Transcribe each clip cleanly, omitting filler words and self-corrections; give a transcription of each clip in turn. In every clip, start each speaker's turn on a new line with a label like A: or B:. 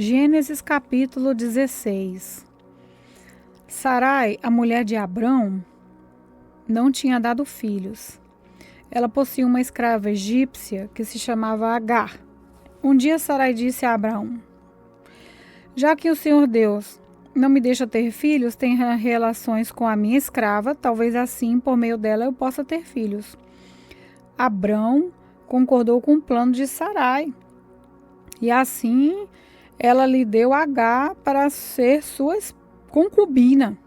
A: Gênesis capítulo 16. Sarai, a mulher de Abrão, não tinha dado filhos. Ela possuía uma escrava egípcia que se chamava Agar. Um dia Sarai disse a Abrão: já que o Senhor Deus não me deixa ter filhos, tenha relações com a minha escrava, talvez assim, por meio dela, eu possa ter filhos. Abrão concordou com o plano de Sarai. E assim ela lhe deu Agar para ser sua concubina.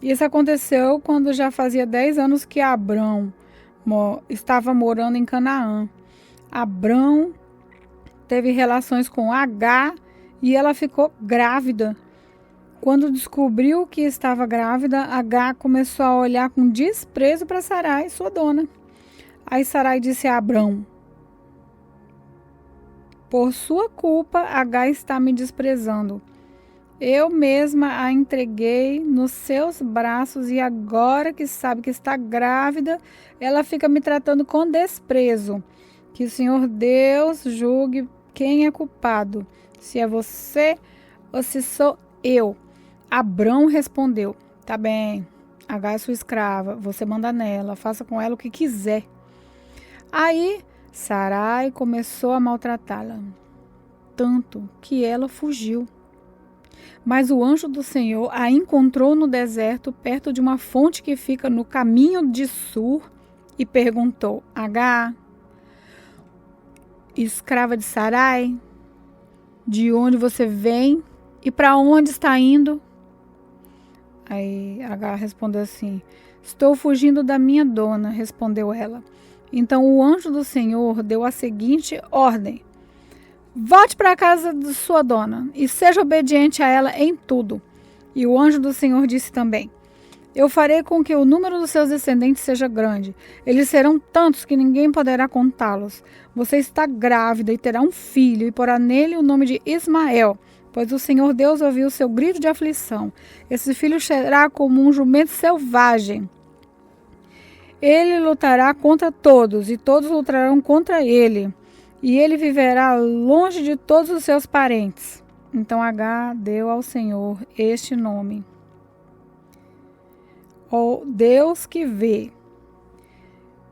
A: Isso aconteceu quando já fazia 10 anos que Abrão estava morando em Canaã. Abrão teve relações com Agar e ela ficou grávida. Quando descobriu que estava grávida, Agar começou a olhar com desprezo para Sarai, sua dona. Aí Sarai disse a Abrão: por sua culpa, Agar está me desprezando. Eu mesma a entreguei nos seus braços e agora que sabe que está grávida, ela fica me tratando com desprezo. Que o Senhor Deus julgue quem é culpado, se é você ou se sou eu. Abrão respondeu: tá bem, Agar é sua escrava, você manda nela, faça com ela o que quiser. Aí Sarai começou a maltratá-la, tanto que ela fugiu. Mas o anjo do Senhor a encontrou no deserto, perto de uma fonte que fica no caminho de Sur, e perguntou: Agar, escrava de Sarai, de onde você vem e para onde está indo? Aí Agar respondeu assim: estou fugindo da minha dona, respondeu ela. Então o anjo do Senhor deu a seguinte ordem: volte para a casa de sua dona e seja obediente a ela em tudo. E o anjo do Senhor disse também: eu farei com que o número dos seus descendentes seja grande. Eles serão tantos que ninguém poderá contá-los. Você está grávida e terá um filho e porá nele o nome de Ismael, pois o Senhor Deus ouviu o seu grito de aflição. Esse filho será como um jumento selvagem. Ele lutará contra todos, e todos lutarão contra ele, e ele viverá longe de todos os seus parentes. Então Agar deu ao Senhor este nome: o Deus que vê.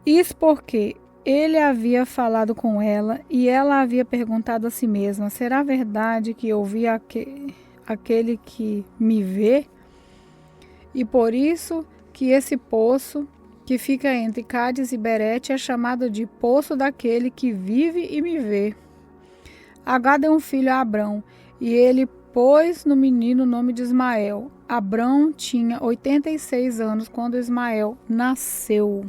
A: Isso porque ele havia falado com ela, e ela havia perguntado a si mesma: será verdade que eu vi aquele que me vê? E por isso que esse poço que fica entre Cádiz e Berete é chamado de poço daquele que vive e me vê. Agar deu um filho a Abrão, e ele pôs no menino o nome de Ismael. Abrão tinha 86 anos quando Ismael nasceu.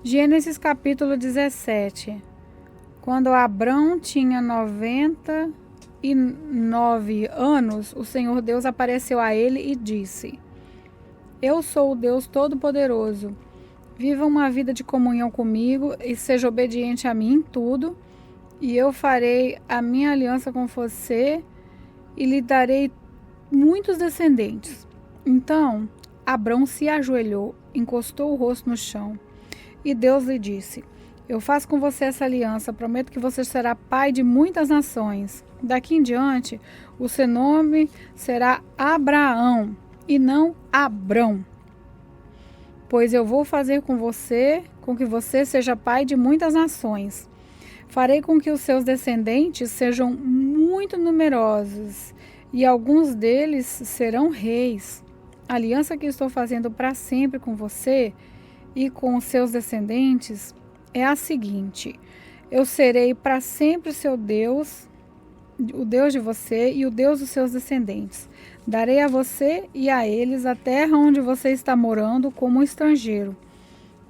A: Gênesis capítulo 17. Quando Abrão tinha 99 anos, o Senhor Deus apareceu a ele e disse: eu sou o Deus Todo-Poderoso. Viva uma vida de comunhão comigo e seja obediente a mim em tudo, e eu farei a minha aliança com você e lhe darei muitos descendentes. Então, Abrão se ajoelhou, encostou o rosto no chão, e Deus lhe disse: eu faço com você essa aliança, prometo que você será pai de muitas nações. Daqui em diante, o seu nome será Abraão e não Abrão, pois eu vou fazer com que você seja pai de muitas nações. Farei com que os seus descendentes sejam muito numerosos, e alguns deles serão reis. A aliança que estou fazendo para sempre com você e com os seus descendentes é a seguinte: eu serei para sempre seu Deus, o Deus de você e o Deus dos seus descendentes. Darei a você e a eles a terra onde você está morando como um estrangeiro.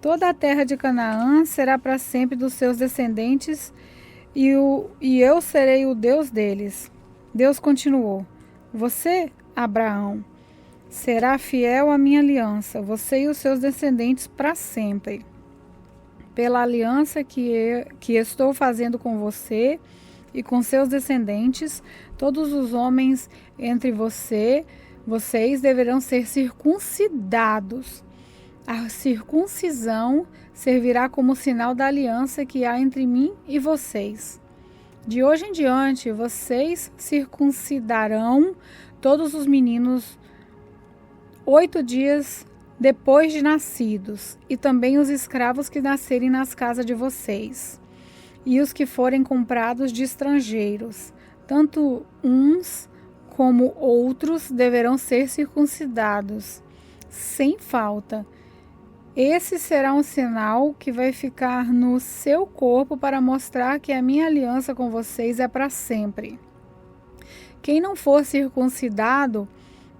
A: Toda a terra de Canaã será para sempre dos seus descendentes, e eu serei o Deus deles. Deus continuou: você, Abraão, será fiel à minha aliança, você e os seus descendentes para sempre. Pela aliança que estou fazendo com você e com seus descendentes, todos os homens entre vocês deverão ser circuncidados. A circuncisão servirá como sinal da aliança que há entre mim e vocês. De hoje em diante, vocês circuncidarão todos os meninos 8 dias depois de nascidos, e também os escravos que nascerem nas casas de vocês, e os que forem comprados de estrangeiros. Tanto uns como outros deverão ser circuncidados, sem falta. Esse será um sinal que vai ficar no seu corpo para mostrar que a minha aliança com vocês é para sempre. Quem não for circuncidado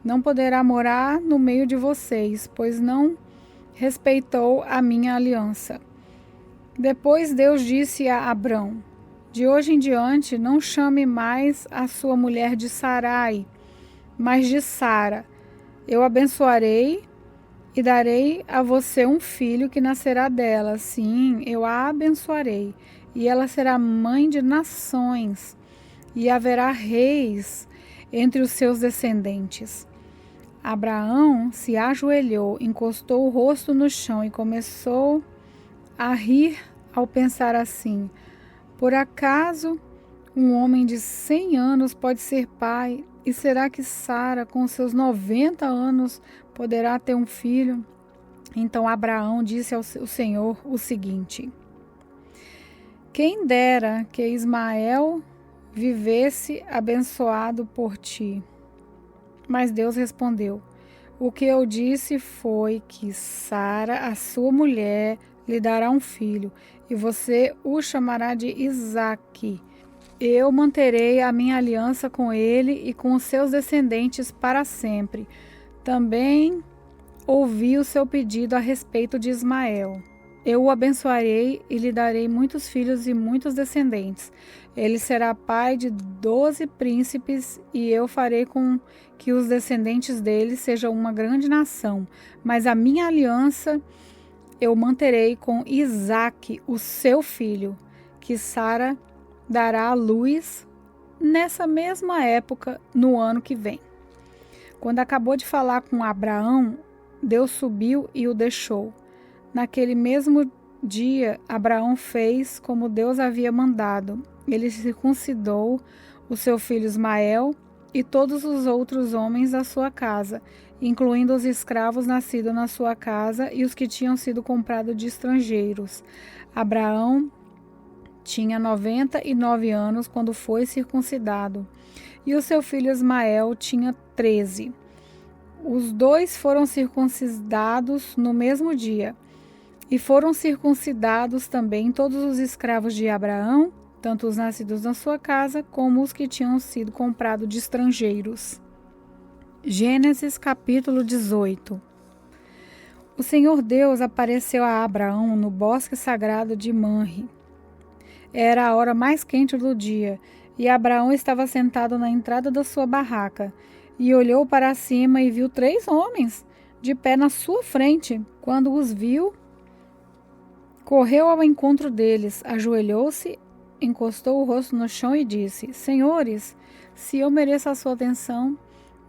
A: não poderá morar no meio de vocês, pois não respeitou a minha aliança. Depois Deus disse a Abrão: de hoje em diante não chame mais a sua mulher de Sarai, mas de Sara. Eu abençoarei e darei a você um filho que nascerá dela. Sim, eu a abençoarei, e ela será mãe de nações, e haverá reis entre os seus descendentes. Abraão se ajoelhou, encostou o rosto no chão e começou a rir ao pensar assim: por acaso um homem de 100 anos pode ser pai? E será que Sara, com seus 90 anos, poderá ter um filho? Então Abraão disse ao Senhor o seguinte: quem dera que Ismael vivesse abençoado por ti. Mas Deus respondeu: o que eu disse foi que Sara, a sua mulher, lhe dará um filho, e você o chamará de Isaque. Eu manterei a minha aliança com ele e com os seus descendentes para sempre. Também ouvi o seu pedido a respeito de Ismael. Eu o abençoarei e lhe darei muitos filhos e muitos descendentes. Ele será pai de 12 príncipes, e eu farei com que os descendentes dele sejam uma grande nação. Mas a minha aliança eu manterei com Isaque, o seu filho, que Sara dará à luz nessa mesma época, no ano que vem. Quando acabou de falar com Abraão, Deus subiu e o deixou. Naquele mesmo dia, Abraão fez como Deus havia mandado. Ele circuncidou o seu filho Ismael e todos os outros homens da sua casa, incluindo os escravos nascidos na sua casa e os que tinham sido comprados de estrangeiros. Abraão tinha 99 anos quando foi circuncidado, e o seu filho Ismael tinha 13. Os dois foram circuncidados no mesmo dia, e foram circuncidados também todos os escravos de Abraão, tanto os nascidos na sua casa, como os que tinham sido comprados de estrangeiros. Gênesis capítulo 18. O Senhor Deus apareceu a Abraão no bosque sagrado de Manre. Era a hora mais quente do dia, e Abraão estava sentado na entrada da sua barraca, e olhou para cima e viu 3 homens de pé na sua frente. Quando os viu, correu ao encontro deles, ajoelhou-se, encostou o rosto no chão e disse: Senhores, se eu mereço a sua atenção,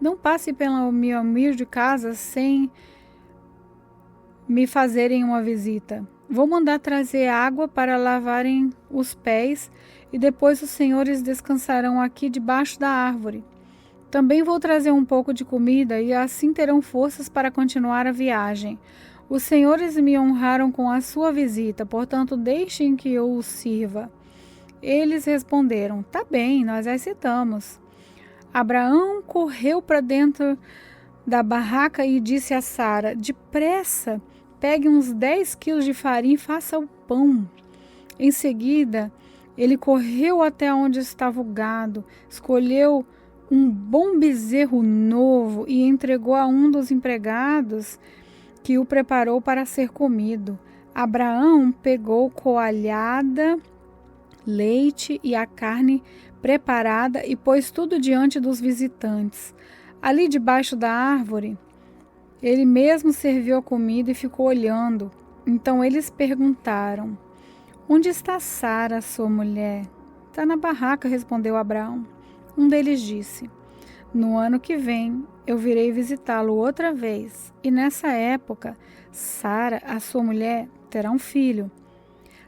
A: não passe pela minha humilde casa sem me fazerem uma visita. Vou mandar trazer água para lavarem os pés, e depois os senhores descansarão aqui debaixo da árvore. Também vou trazer um pouco de comida, e assim terão forças para continuar a viagem. Os senhores me honraram com a sua visita, portanto deixem que eu os sirva. Eles responderam: tá bem, nós aceitamos. Abraão correu para dentro da barraca e disse a Sara: depressa, pegue uns 10 quilos de farinha e faça o pão. Em seguida, ele correu até onde estava o gado, escolheu um bom bezerro novo e entregou a um dos empregados, que o preparou para ser comido. Abraão pegou coalhada, leite e a carne preparada e pôs tudo diante dos visitantes. Ali debaixo da árvore, ele mesmo serviu a comida e ficou olhando. Então eles perguntaram: onde está Sara, sua mulher? Está na barraca, respondeu Abraão. Um deles disse: no ano que vem eu virei visitá-lo outra vez, e nessa época Sara, a sua mulher, terá um filho.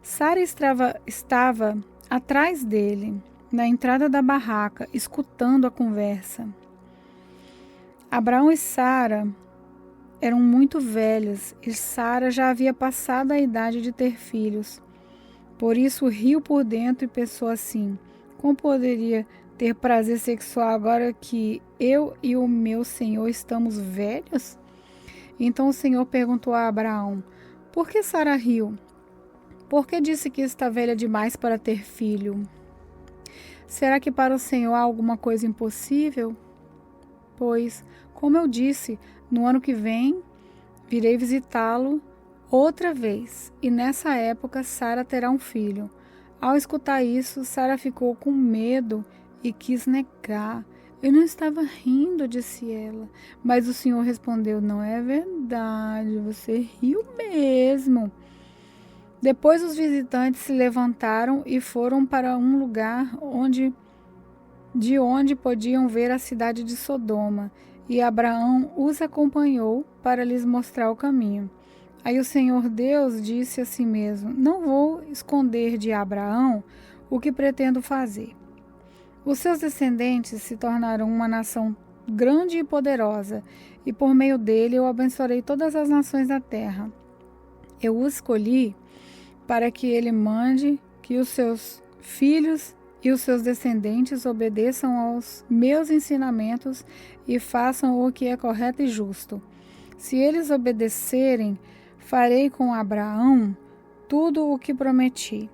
A: Sara estava atrás dele, na entrada da barraca, escutando a conversa. Abraão e Sara eram muito velhos e Sara já havia passado a idade de ter filhos. Por isso riu por dentro e pensou assim: como poderia ter prazer sexual agora que eu e o meu senhor estamos velhos? Então o Senhor perguntou a Abraão: por que Sara riu? Por que disse que está velha demais para ter filho? Será que para o Senhor há alguma coisa impossível? Pois, como eu disse, no ano que vem virei visitá-lo outra vez, e nessa época Sara terá um filho. Ao escutar isso, Sara ficou com medo e quis negar. Eu não estava rindo, disse ela. Mas o Senhor respondeu: não é verdade, você riu mesmo. Depois os visitantes se levantaram e foram para um lugar de onde podiam ver a cidade de Sodoma, e Abraão os acompanhou para lhes mostrar o caminho. Aí o Senhor Deus disse a si mesmo: não vou esconder de Abraão o que pretendo fazer. Os seus descendentes se tornarão uma nação grande e poderosa, e por meio dele eu abençoarei todas as nações da terra. Eu o escolhi para que ele mande que os seus filhos e os seus descendentes obedeçam aos meus ensinamentos e façam o que é correto e justo. Se eles obedecerem, farei com Abraão tudo o que prometi.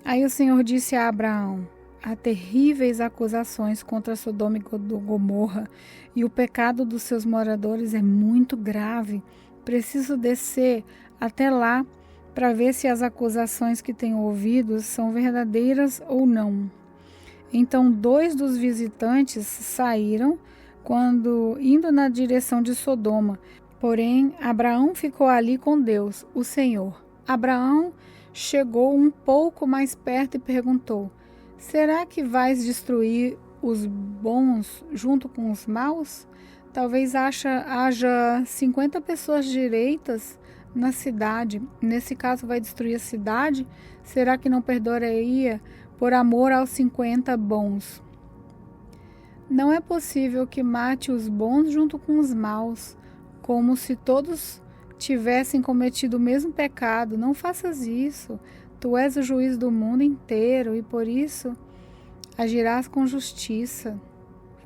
A: Aí o Senhor disse a Abraão: há terríveis acusações contra Sodoma e Gomorra, e o pecado dos seus moradores é muito grave. Preciso descer até lá para ver se as acusações que tenho ouvido são verdadeiras ou não. Então 2 dos visitantes saíram indo na direção de Sodoma. Porém, Abraão ficou ali com Deus, o Senhor. Abraão chegou um pouco mais perto e perguntou: será que vais destruir os bons junto com os maus? Talvez haja 50 pessoas direitas na cidade. Nesse caso, vai destruir a cidade? Será que não perdoaria por amor aos 50 bons? Não é possível que mate os bons junto com os maus, como se todos tivessem cometido o mesmo pecado. Não faças isso. Tu és o juiz do mundo inteiro e por isso agirás com justiça.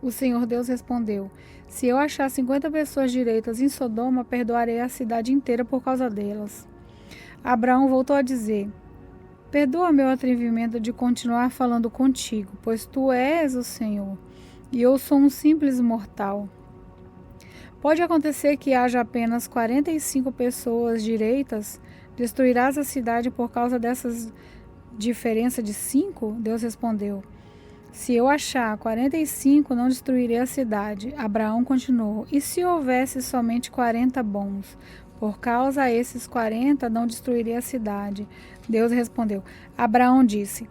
A: O Senhor Deus respondeu: se eu achar 50 pessoas direitas em Sodoma, perdoarei a cidade inteira por causa delas. Abraão voltou a dizer: perdoa meu atrevimento de continuar falando contigo, pois tu és o Senhor, e eu sou um simples mortal. Pode acontecer que haja apenas 45 pessoas direitas? Destruirás a cidade por causa dessas diferença de 5? Deus respondeu: se eu achar 45, não destruirei a cidade. Abraão continuou: e se houvesse somente 40 bons? Por causa a esses 40, não destruirei a cidade. Deus respondeu. Abraão disse: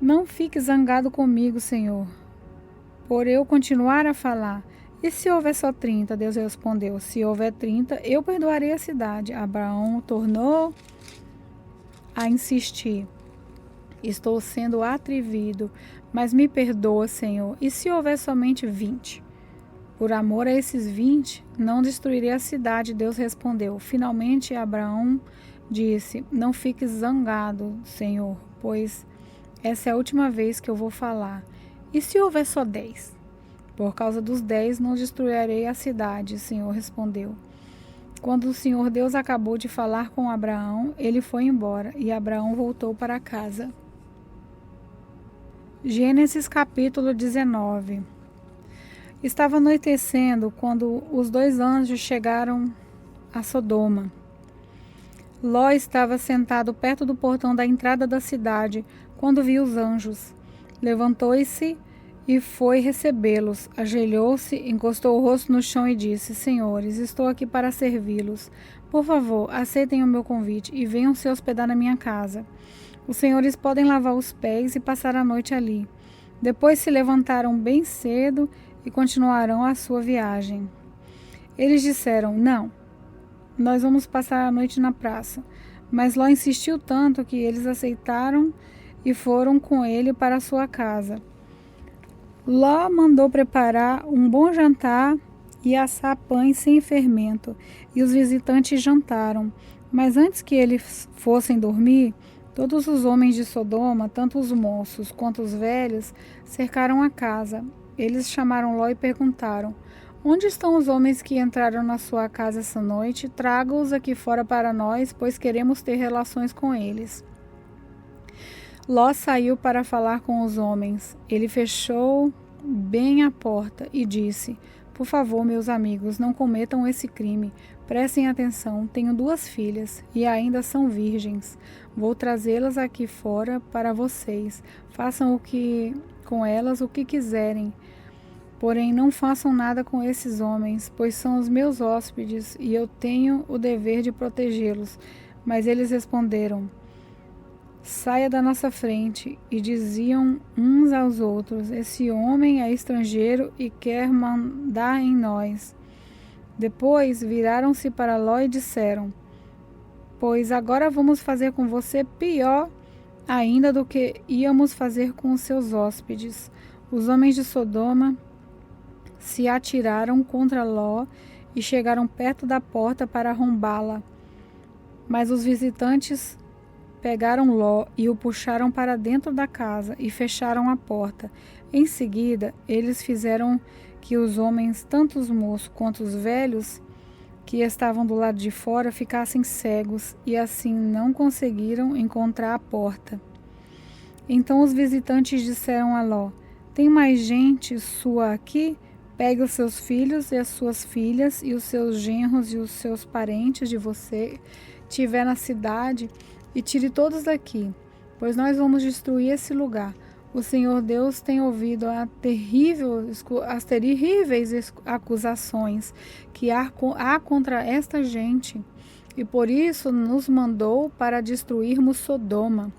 A: não fique zangado comigo, Senhor, por eu continuar a falar. E se houver só 30? Deus respondeu: se houver 30, eu perdoarei a cidade. Abraão tornou a insistir: estou sendo atrevido, mas me perdoa, Senhor. E se houver somente 20? Por amor a esses 20, não destruirei a cidade. Deus respondeu. Finalmente Abraão disse: não fique zangado, Senhor, pois essa é a última vez que eu vou falar. E se houver só 10? Por causa dos 10, não destruirei a cidade, o Senhor respondeu. Quando o Senhor Deus acabou de falar com Abraão, ele foi embora e Abraão voltou para casa. Gênesis capítulo 19. Estava anoitecendo quando os 2 anjos chegaram a Sodoma. Ló estava sentado perto do portão da entrada da cidade quando viu os anjos. Levantou-se e foi recebê-los. Ajoelhou-se, encostou o rosto no chão e disse: Senhores, estou aqui para servi-los. Por favor, aceitem o meu convite e venham se hospedar na minha casa. Os senhores podem lavar os pés e passar a noite ali. Depois se levantaram bem cedo e continuarão a sua viagem. Eles disseram: Não, nós vamos passar a noite na praça. Mas Ló insistiu tanto que eles aceitaram e foram com ele para a sua casa. Ló mandou preparar um bom jantar e assar pães sem fermento, e os visitantes jantaram. Mas antes que eles fossem dormir, todos os homens de Sodoma, tanto os moços quanto os velhos, cercaram a casa. Eles chamaram Ló e perguntaram: Onde estão os homens que entraram na sua casa essa noite? Traga-os aqui fora para nós, pois queremos ter relações com eles. Ló saiu para falar com os homens. Ele fechou bem a porta e disse: Por favor, meus amigos, não cometam esse crime. Prestem atenção, tenho 2 filhas e ainda são virgens. Vou trazê-las aqui fora para vocês. Façam com elas o que quiserem. Porém, não façam nada com esses homens, pois são os meus hóspedes e eu tenho o dever de protegê-los. Mas eles responderam: Saia da nossa frente. E diziam uns aos outros: Esse homem é estrangeiro e quer mandar em nós. Depois viraram-se para Ló e disseram: Pois agora vamos fazer com você pior ainda do que íamos fazer com os seus hóspedes. Os homens de Sodoma se atiraram contra Ló e chegaram perto da porta para arrombá-la. Mas os visitantes pegaram Ló e o puxaram para dentro da casa e fecharam a porta. Em seguida, eles fizeram que os homens, tanto os moços quanto os velhos, que estavam do lado de fora, ficassem cegos e assim não conseguiram encontrar a porta. Então os visitantes disseram a Ló: Tem mais gente sua aqui? Pegue os seus filhos e as suas filhas e os seus genros e os seus parentes de você tiver na cidade e tire todos daqui, pois nós vamos destruir esse lugar. O Senhor Deus tem ouvido as terríveis acusações que há contra esta gente, e por isso nos mandou para destruirmos Sodoma.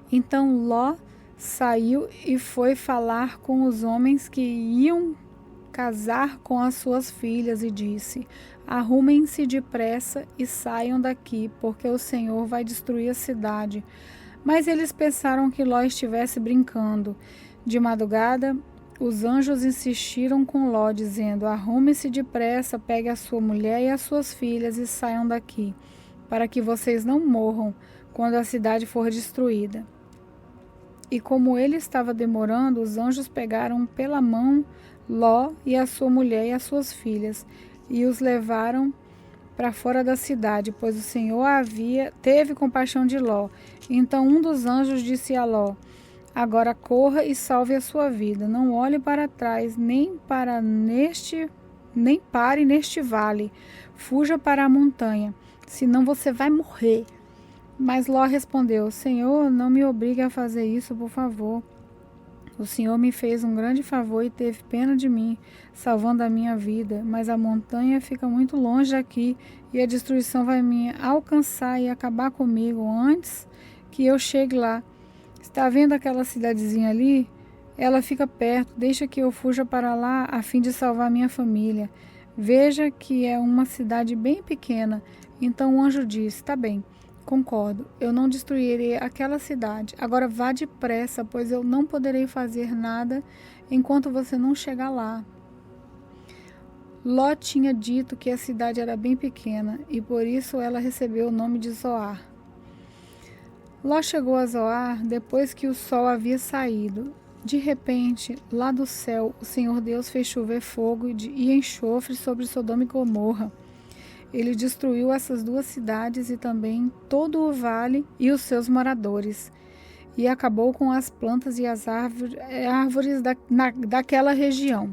A: Então Ló saiu e foi falar com os homens que iam casar com as suas filhas e disse: Arrumem-se depressa e saiam daqui, porque o Senhor vai destruir a cidade. Mas eles pensaram que Ló estivesse brincando. De madrugada, os anjos insistiram com Ló, dizendo: Arrume-se depressa, pegue a sua mulher e as suas filhas e saiam daqui, para que vocês não morram quando a cidade for destruída. E como ele estava demorando, os anjos pegaram pela mão Ló e a sua mulher e as suas filhas e os levaram para fora da cidade, pois o Senhor teve compaixão de Ló. Então um dos anjos disse a Ló: Agora corra e salve a sua vida. Não olhe para trás, nem pare neste vale. Fuja para a montanha, senão você vai morrer. Mas Ló respondeu: Senhor, não me obrigue a fazer isso, por favor. O Senhor me fez um grande favor e teve pena de mim, salvando a minha vida, mas a montanha fica muito longe daqui e a destruição vai me alcançar e acabar comigo antes que eu chegue lá. Está vendo aquela cidadezinha ali? Ela fica perto, deixa que eu fuja para lá a fim de salvar minha família. Veja que é uma cidade bem pequena. Então o anjo disse: Tá bem. Concordo, eu não destruirei aquela cidade. Agora vá depressa, pois eu não poderei fazer nada enquanto você não chegar lá. Ló tinha dito que a cidade era bem pequena e por isso ela recebeu o nome de Zoar. Ló chegou a Zoar depois que o sol havia saído. De repente, lá do céu, o Senhor Deus fez chover fogo e enxofre sobre Sodoma e Gomorra. Ele destruiu essas 2 cidades e também todo o vale e os seus moradores, e acabou com as plantas e as árvores daquela região.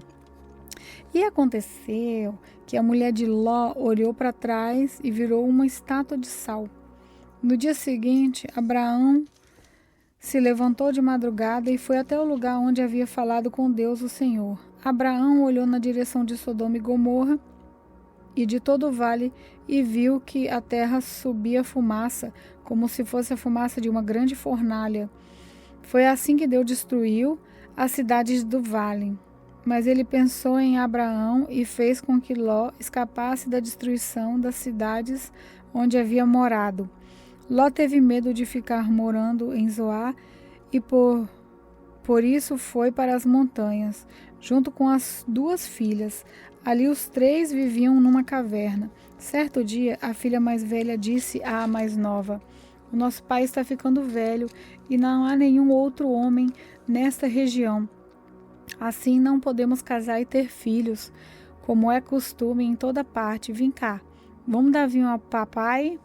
A: E aconteceu que a mulher de Ló olhou para trás e virou uma estátua de sal. No dia seguinte, Abraão se levantou de madrugada e foi até o lugar onde havia falado com Deus o Senhor. Abraão olhou na direção de Sodoma e Gomorra e de todo o vale, e viu que a terra subia fumaça, como se fosse a fumaça de uma grande fornalha. Foi assim que Deus destruiu as cidades do vale. Mas ele pensou em Abraão e fez com que Ló escapasse da destruição das cidades onde havia morado. Ló teve medo de ficar morando em Zoar Por isso foi para as montanhas, junto com as 2 filhas. Ali os 3 viviam numa caverna. Certo dia, a filha mais velha disse à mais nova: O nosso pai está ficando velho e não há nenhum outro homem nesta região. Assim não podemos casar e ter filhos, como é costume em toda parte. Vem cá, vamos dar vinho ao papai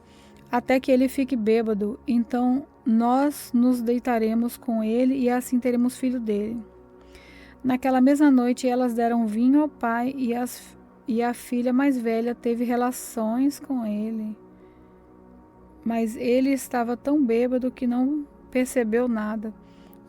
A: até que ele fique bêbado. Então nós nos deitaremos com ele e assim teremos filho dele. Naquela mesma noite elas deram vinho ao pai e a filha mais velha teve relações com ele. Mas ele estava tão bêbado que não percebeu nada.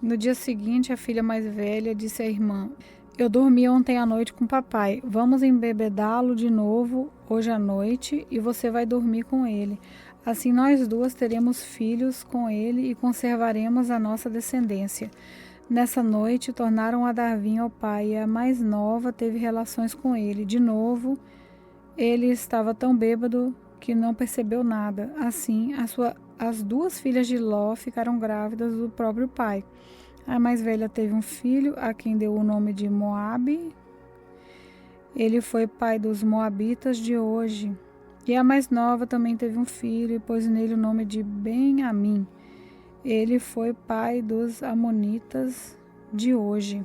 A: No dia seguinte, a filha mais velha disse à irmã: Eu dormi ontem à noite com o papai. Vamos embebedá-lo de novo hoje à noite e você vai dormir com ele. Assim nós 2 teremos filhos com ele e conservaremos a nossa descendência. Nessa noite, tornaram a dar vinho ao pai e a mais nova teve relações com ele. De novo, ele estava tão bêbado que não percebeu nada. Assim, as 2 filhas de Ló ficaram grávidas do próprio pai. A mais velha teve um filho, a quem deu o nome de Moabe. Ele foi pai dos moabitas de hoje. E a mais nova também teve um filho e pôs nele o nome de Ben-Amim. Ele foi pai dos amonitas de hoje.